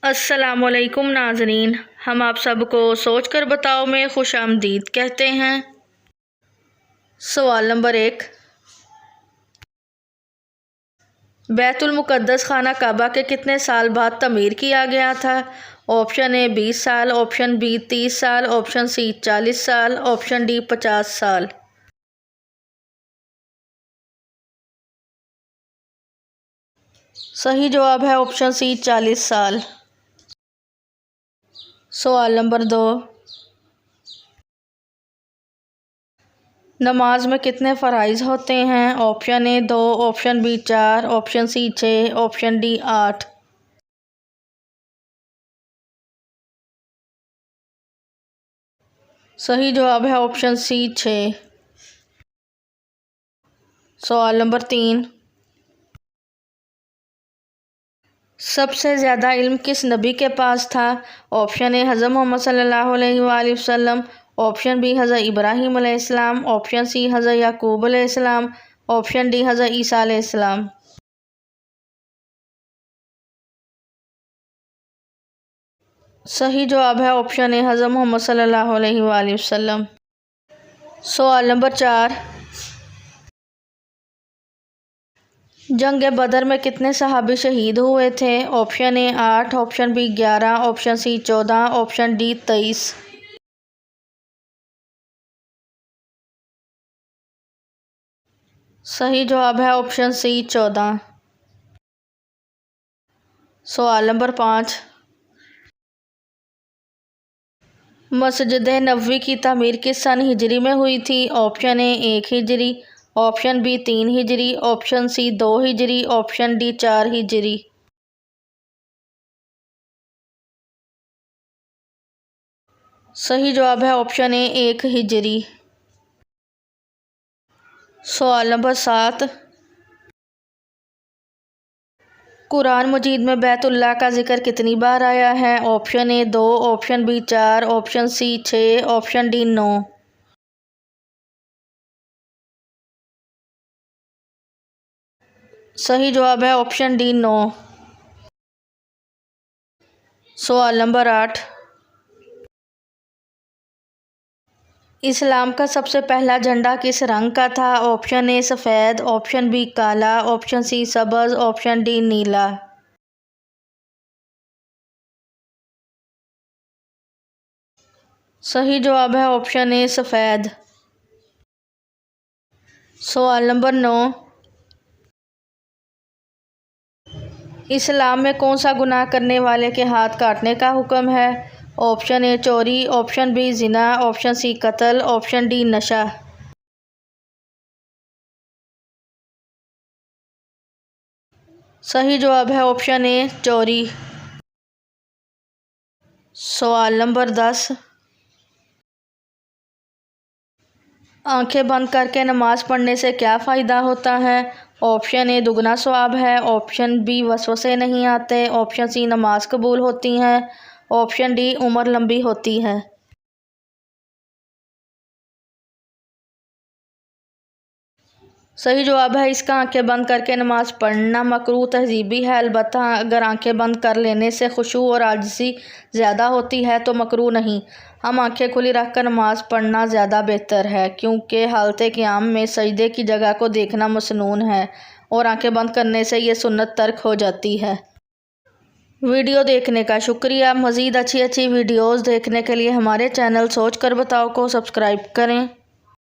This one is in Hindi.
अस्सलामुअलैकुम नाज़रीन, हम आप सबको सोच कर बताओ में खुश आमदीद कहते हैं। सवाल नंबर 1, बैतुल मुक़द्दस खाना काबा के कितने साल बाद तमीर किया गया था? ऑप्शन ए 20 साल, ऑप्शन बी 30 साल, ऑप्शन सी 40 साल, ऑप्शन डी 50 साल। सही जवाब है ऑप्शन सी 40 साल। सवाल नंबर 2, नमाज में कितने फ़राइज़ होते हैं? Option A 2, option B 4, option C 6, option D 8। सही जवाब है ऑप्शन सी 6। सवाल नंबर 3, सबसे ज़्यादा इल्म किस नबी के पास था? ऑप्शन ए हज़रत मोहम्मद सल्लल्लाहु अलैहि वसल्लम, ऑप्शन बी हज़रत इब्राहीम अलैहिस्सलाम, ऑप्शन सी हज़रत याकूब अलैहिस्सलाम, ऑप्शन डी हज़रत ईसा अलैहिस्सलाम। सही जवाब है ऑप्शन ए हज़रत मोहम्मद सल्लल्लाहु अलैहि वसल्लम। सवाल नंबर 4, जंग बदर में कितने सहाबी शहीद हुए थे? Option A 8, option B 11, option C 14, option D 23। सही जवाब है ऑप्शन सी 14। सवाल नंबर 5, मस्जिद नबवी की तामीर किस सन हिजरी में हुई थी? ऑप्शन ए 1 हिजरी, ऑप्शन बी 3 हिजरी, ऑप्शन सी 2 हिजरी, ऑप्शन डी 4 हिजरी। सही जवाब है ऑप्शन ए 1 हिजरी। सवाल नंबर 7, कुरान मजीद में बैतुल्लाह का जिक्र कितनी बार आया है? Option A 2, option B 4, option C 6, option D 9। सही जवाब है ऑप्शन डी 9। सवाल नंबर 8, इस्लाम का सबसे पहला झंडा किस रंग का था? ऑप्शन ए सफ़ेद, ऑप्शन बी काला, ऑप्शन सी सब्ज़, ऑप्शन डी नीला। सही जवाब है ऑप्शन ए सफ़ेद। सवाल नंबर 9, इस्लाम में कौन सा गुनाह करने वाले के हाथ काटने का हुक्म है? ऑप्शन ए चोरी, ऑप्शन बी जिना, ऑप्शन सी कत्ल, ऑप्शन डी नशा। सही जवाब है ऑप्शन ए चोरी। सवाल नंबर 10, आंखें बंद करके नमाज़ पढ़ने से क्या फ़ायदा होता है? ऑप्शन ए दुगना सवाब है, ऑप्शन बी वसवसे नहीं आते, ऑप्शन सी नमाज कबूल होती हैं, ऑप्शन डी उम्र लंबी होती है। सही जवाब है इसका आंखें बंद करके नमाज़ पढ़ना मकरूह तहज़ीबी है, अलबत्ता अगर आंखें बंद कर लेने से खुशू और आजिज़ी ज़्यादा होती है तो मकरूह नहीं। हम आंखें खुली रख कर नमाज़ पढ़ना ज़्यादा बेहतर है, क्योंकि हालते क़ियाम में सजदे की जगह को देखना मसनून है और आंखें बंद करने से ये सुन्नत तर्क हो जाती है। वीडियो देखने का शुक्रिया। मज़ीद अच्छी अच्छी वीडियोज़ देखने के लिए हमारे चैनल सोच कर बताओ को सब्सक्राइब करें।